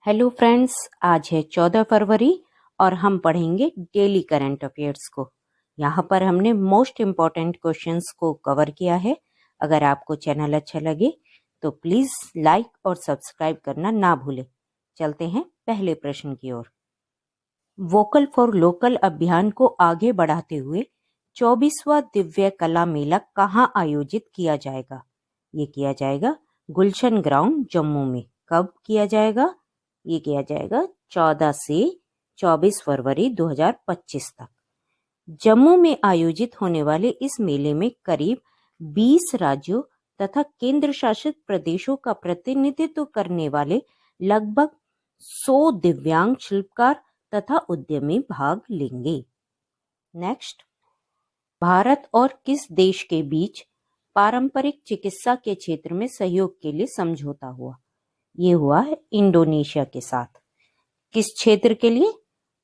Hello friends, आज है 14 फरवरी और हम पढ़ेंगे डेली करंट अफेयर्स को। यहाँ पर हमने मोस्ट इम्पॉर्टेंट क्वेश्चंस को कवर किया है। अगर आपको चैनल अच्छा लगे तो प्लीज़ लाइक और सब्सक्राइब करना ना भूलें। चलते हैं पहले प्रश्न की ओर। वोकल फॉर लोकल अभियान को आगे बढ़ाते हुए 24वां दिव्य कला मेला कहाँ आयोजित किया जाएगा? ये किया जाएगा गुलशन ग्राउंड जम्मू में। कब किया जाएगा? ये किया जाएगा 14 से 24 फरवरी 2025 तक। जम्मू में आयोजित होने वाले इस मेले में करीब 20 राज्यों तथा केंद्र शासित प्रदेशों का प्रतिनिधित्व करने वाले लगभग 100 दिव्यांग शिल्पकार तथा उद्यमी भाग लेंगे। नेक्स्ट, भारत और किस देश के बीच पारंपरिक चिकित्सा के क्षेत्र में सहयोग के लिए समझौता हुआ? ये हुआ है इंडोनेशिया के साथ। किस क्षेत्र के लिए?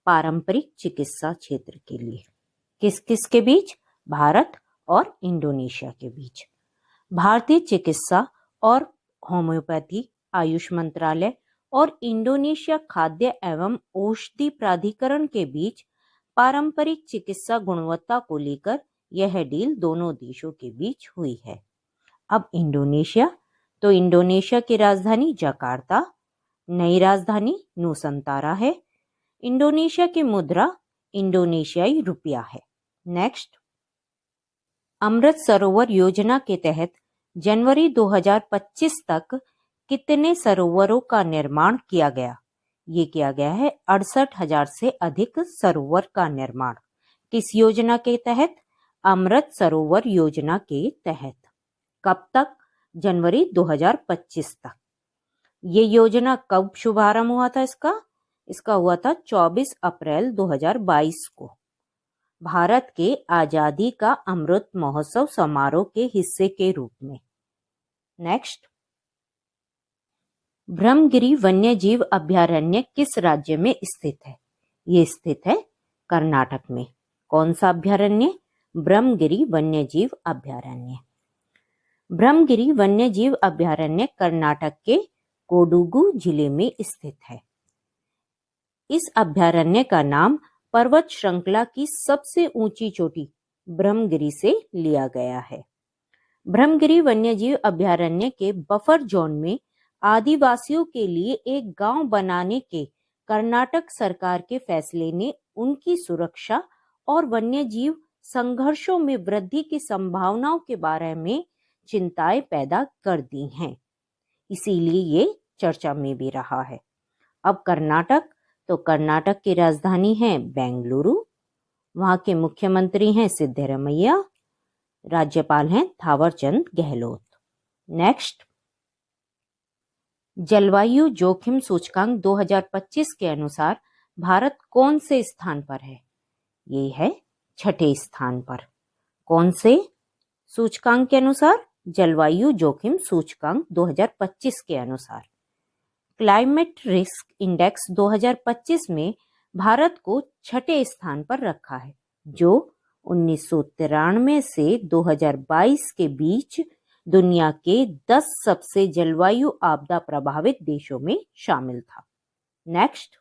पारंपरिक चिकित्सा क्षेत्र के लिए। किस किस के बीच? भारत और इंडोनेशिया के बीच। भारतीय चिकित्सा और होम्योपैथी आयुष मंत्रालय और इंडोनेशिया खाद्य एवं औषधि प्राधिकरण के बीच पारंपरिक चिकित्सा गुणवत्ता को लेकर यह डील दोनों देशों के बीच हुई है। अब इंडोनेशिया, तो इंडोनेशिया की राजधानी जकार्ता, नई राजधानी नुसंतारा है। इंडोनेशिया की मुद्रा इंडोनेशियाई रुपया है। नेक्स्ट, अमृत सरोवर योजना के तहत जनवरी 2025 तक कितने सरोवरों का निर्माण किया गया? ये किया गया है 68,000 से अधिक सरोवर का निर्माण। किस योजना के तहत? अमृत सरोवर योजना के तहत। कब तक? जनवरी 2025 तक। ये योजना कब शुभारंभ हुआ था इसका हुआ था 24 अप्रैल 2022 को, भारत के आजादी का अमृत महोत्सव समारोह के हिस्से के रूप में। नेक्स्ट, ब्रह्मगिरी वन्यजीव अभयारण्य किस राज्य में स्थित है? ये स्थित है कर्नाटक में। कौन सा अभयारण्य? ब्रह्मगिरी वन्यजीव अभयारण्य। ब्रह्मगिरी वन्यजीव अभयारण्य कर्नाटक के कोडुगु जिले में स्थित है। इस अभयारण्य का नाम पर्वत श्रृंखला की सबसे ऊंची चोटी ब्रह्मगिरी से लिया गया है। ब्रह्मगिरी वन्यजीव अभयारण्य के बफर जोन में आदिवासियों के लिए एक गांव बनाने के कर्नाटक सरकार के फैसले ने उनकी सुरक्षा और वन्यजीव संघर्षों में वृद्धि की संभावनाओं के बारे में चिंताएं पैदा कर दी हैं। इसीलिए ये चर्चा में भी रहा है। अब कर्नाटक, तो कर्नाटक की राजधानी है बेंगलुरु। वहां के मुख्यमंत्री हैं सिद्धरमैया, राज्यपाल हैं थावरचंद गहलोत। नेक्स्ट, जलवायु जोखिम सूचकांक 2025 के अनुसार भारत कौन से स्थान पर है? ये है 6ठे स्थान पर। कौन से सूचकांक के अनुसार? जलवायु जोखिम सूचकांक 2025 के अनुसार। क्लाइमेट रिस्क इंडेक्स 2025 में भारत को 6ठे स्थान पर रखा है, जो 1993 से 2022 के बीच दुनिया के 10 सबसे जलवायु आपदा प्रभावित देशों में शामिल था। नेक्स्ट,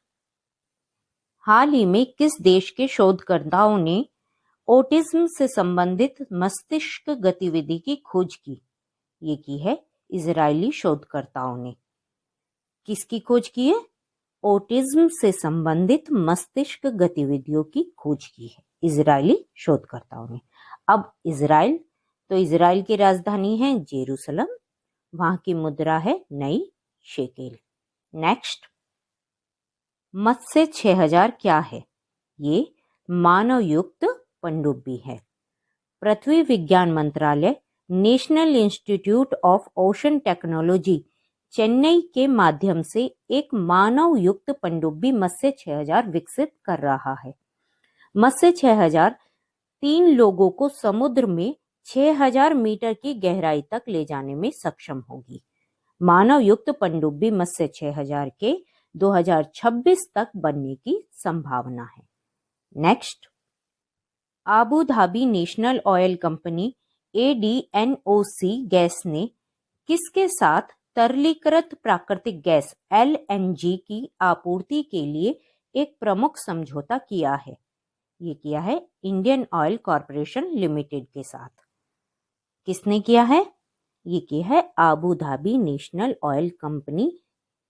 हाल ही में किस देश के शोधकर्ताओं ने ऑटिज्म से संबंधित मस्तिष्क गतिविधि की खोज की? ये की है इजरायली शोधकर्ताओं ने। किसकी खोज की है? ऑटिज्म से संबंधित मस्तिष्क गतिविधियों की खोज की है इजरायली शोधकर्ताओं ने। अब इजराइल, तो इजराइल की राजधानी है जेरूसलम। वहां की मुद्रा है नई शेकेल। नेक्स्ट, मत्स्य 6000 क्या है? ये मानव युक्त पनडुब्बी है। पृथ्वी विज्ञान मंत्रालय national institute of ocean technology Chennai के माध्यम से एक मानव युक्त पनडुब्बी मत्स्य 6000 विकसित कर रहा है। मत्स्य 6000 3 लोगों को समुद्र में 6000 मीटर की गहराई तक ले जाने में सक्षम होगी। मानव युक्त पनडुब्बी मत्स्य 6000 के 2026 तक बनने की संभावना है। Next, Abu Dhabi national oil company ADNOC gas ने किसके साथ तरलीकृत प्राकृतिक गैस LNG की आपूर्ति के लिए एक प्रमुख समझौता किया है। ये किया है इंडियन ऑयल कॉरपोरेशन लिमिटेड के साथ। किसने किया है? ये किया है Abu Dhabi national oil company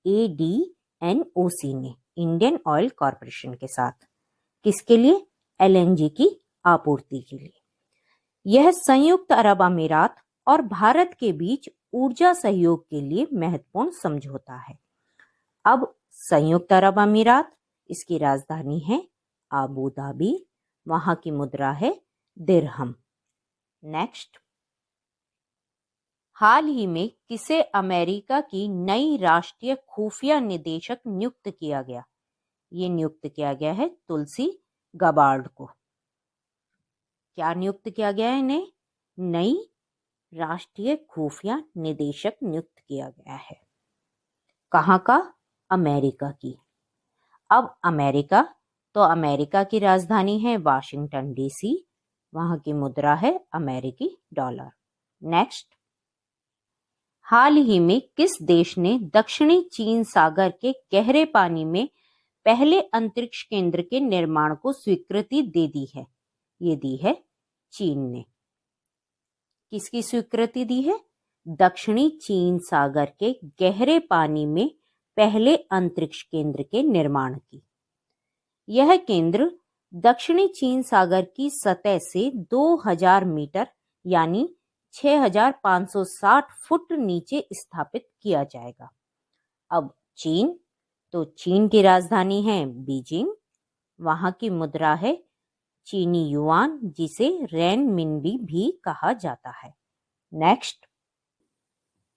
ADNOC ने इंडियन ऑयल कॉरपोरेशन के साथ। किसके लिए? LNG की आपूर्ति के लिए। यह संयुक्त अरब अमीरात और भारत के बीच ऊर्जा सहयोग के लिए महत्वपूर्ण समझौता है। अब संयुक्त अरब अमीरात, इसकी राजधानी है आबू धाबी, वहां की मुद्रा है दिरहम। नेक्स्ट, हाल ही में किसे अमेरिका की नई राष्ट्रीय खुफिया निदेशक नियुक्त किया गया? ये नियुक्त किया गया है तुलसी गबार्ड को। क्या नियुक्त किया गया है इन्हें? नई राष्ट्रीय खुफिया निदेशक नियुक्त किया गया है। कहाँ का? अमेरिका की। अब अमेरिका, तो अमेरिका की राजधानी है वाशिंगटन DC, वहां की मुद्रा है अमेरिकी डॉलर। नेक्स्ट, हाल ही में किस देश ने दक्षिणी चीन सागर के गहरे पानी में पहले अंतरिक्ष केंद्र के निर्माण को स्वीकृति दे दी है? ये दी है चीन ने। किसकी स्वीकृति दी है? दक्षिणी चीन सागर के गहरे पानी में पहले अंतरिक्ष केंद्र के निर्माण की। यह केंद्र दक्षिणी चीन सागर की सतह से 2000 मीटर यानी 6560 फुट नीचे स्थापित किया जाएगा। अब चीन, तो चीन की राजधानी है बीजिंग, वहां की मुद्रा है चीनी युआन, जिसे रेनमिनबी भी कहा जाता है। नेक्स्ट,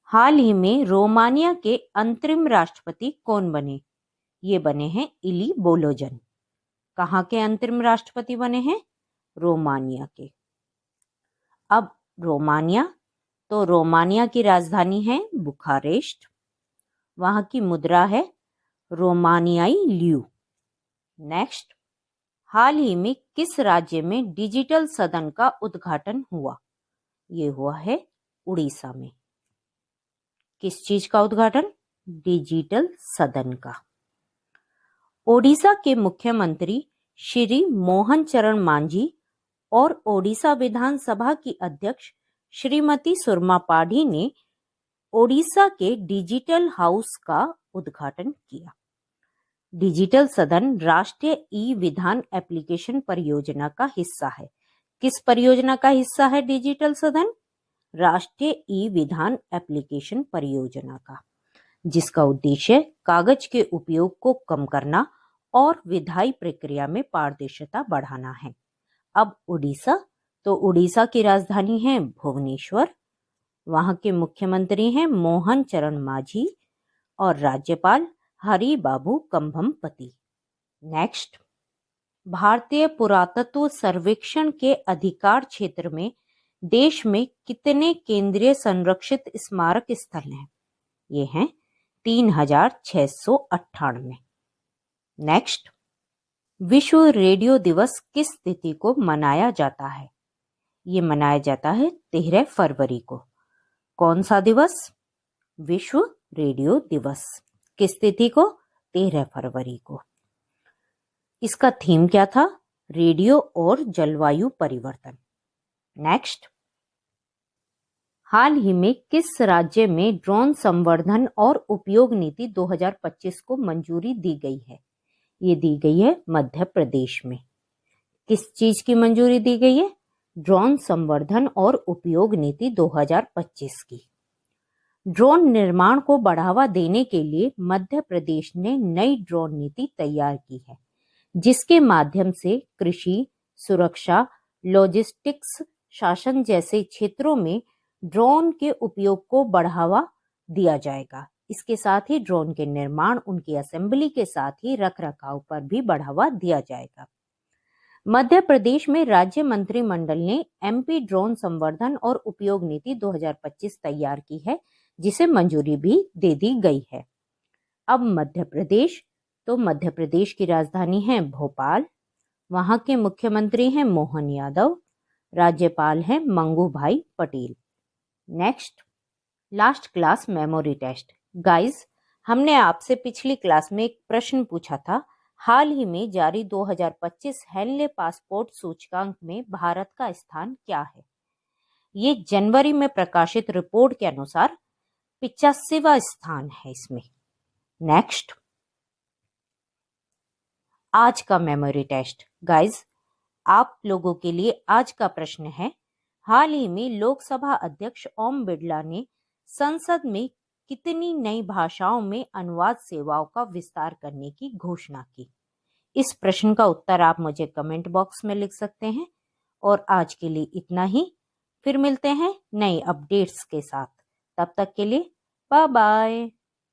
हाल ही में रोमानिया के अंतरिम राष्ट्रपति कौन बने? ये बने हैं इली बोलोजन। कहाँ के अंतरिम राष्ट्रपति बने हैं? रोमानिया के। अब रोमानिया, तो रोमानिया की राजधानी है बुखारेस्ट, वहां की मुद्रा है रोमानियाई ल्यू। नेक्स्ट, हाल ही में किस राज्य में डिजिटल सदन का उद्घाटन हुआ? ये हुआ है उड़ीसा में। किस चीज का उद्घाटन? डिजिटल सदन का। ओडिशा के मुख्यमंत्री श्री मोहन चरण मांझी और ओडिशा विधानसभा की अध्यक्ष श्रीमती सुरमा पाढ़ी ने ओडिशा के डिजिटल हाउस का उद्घाटन किया। डिजिटल सदन राष्ट्रीय ई-विधान एप्लीकेशन परियोजना का हिस्सा है। किस परियोजना का हिस्सा है डिजिटल सदन? राष्ट्रीय ई-विधान एप्लीकेशन परियोजना का, जिसका उद्देश्य कागज के उपयोग को कम करना और विधायी प्रक्रिया में पारदर्शिता बढ़ाना है। अब उड़ीसा, तो उड़ीसा की राजधानी है भुवनेश्वर, वहां के मुख्यमंत्री हैं मोहन चरण मांझी और राज्यपाल हरि बाबू कंभमपति। नेक्स्ट, भारतीय पुरातत्व सर्वेक्षण के अधिकार क्षेत्र में देश में कितने केंद्रीय संरक्षित स्मारक स्थल हैं? ये हैं 3698। नेक्स्ट, विश्व रेडियो दिवस किस तिथि को मनाया जाता है? ये मनाया जाता है 13 फरवरी को। कौन सा दिवस? विश्व रेडियो दिवस। किस तिथि को? 13 फरवरी को। इसका थीम क्या था? रेडियो और जलवायु परिवर्तन। नेक्स्ट, हाल ही में किस राज्य में ड्रोन संवर्धन और उपयोग नीति 2025 को मंजूरी दी गई है? ये दी गई है मध्य प्रदेश में। किस चीज की मंजूरी दी गई है? ड्रोन संवर्धन और उपयोग नीति 2025 की। ड्रोन निर्माण को बढ़ावा देने के लिए मध्य प्रदेश ने नई ड्रोन नीति तैयार की है, जिसके माध्यम से कृषि, सुरक्षा, लॉजिस्टिक्स, शासन जैसे क्षेत्रों में ड्रोन के उपयोग को बढ़ावा दिया जाएगा। इसके साथ ही ड्रोन के निर्माण, उनकी असेंबली के साथ ही रखरखाव पर भी बढ़ावा दिया जाएगा। मध्य प्रदेश में राज्य मंत्रिमंडल ने MP ड्रोन संवर्धन और उपयोग नीति 2025 तैयार की है, जिसे मंजूरी भी दे दी गई है। अब मध्य प्रदेश, तो मध्य प्रदेश की राजधानी है भोपाल, वहां के मुख्यमंत्री हैं मोहन यादव, राज्यपाल हैं Mangu Bhai Patel. Next, last class memory test. Guys, हमने आपसे पिछली क्लास में एक प्रश्न पूछा था, हाल ही में जारी 2025 हेनले पासपोर्ट सूचकांक में भारत का स्थान क्या है? ये जनवरी में प्रकाशित रिपोर्ट के अनुसार 85वां स्थान है इसमें। नेक्स्ट, आज का मेमोरी टेस्ट। गाइस, आप लोगों के लिए आज का प्रश्न है, हाल ही में लोकसभा अध्यक्ष ओम बिरला ने संसद में कितनी नई भाषाओं में अनुवाद सेवाओं का विस्तार करने की घोषणा की? इस प्रश्न का उत्तर आप मुझे कमेंट बॉक्स में लिख सकते हैं। और आज के लिए इतना ही, फिर मिलते हैं नए अपडेट्स के साथ। तब तक के लिए बाय बाय।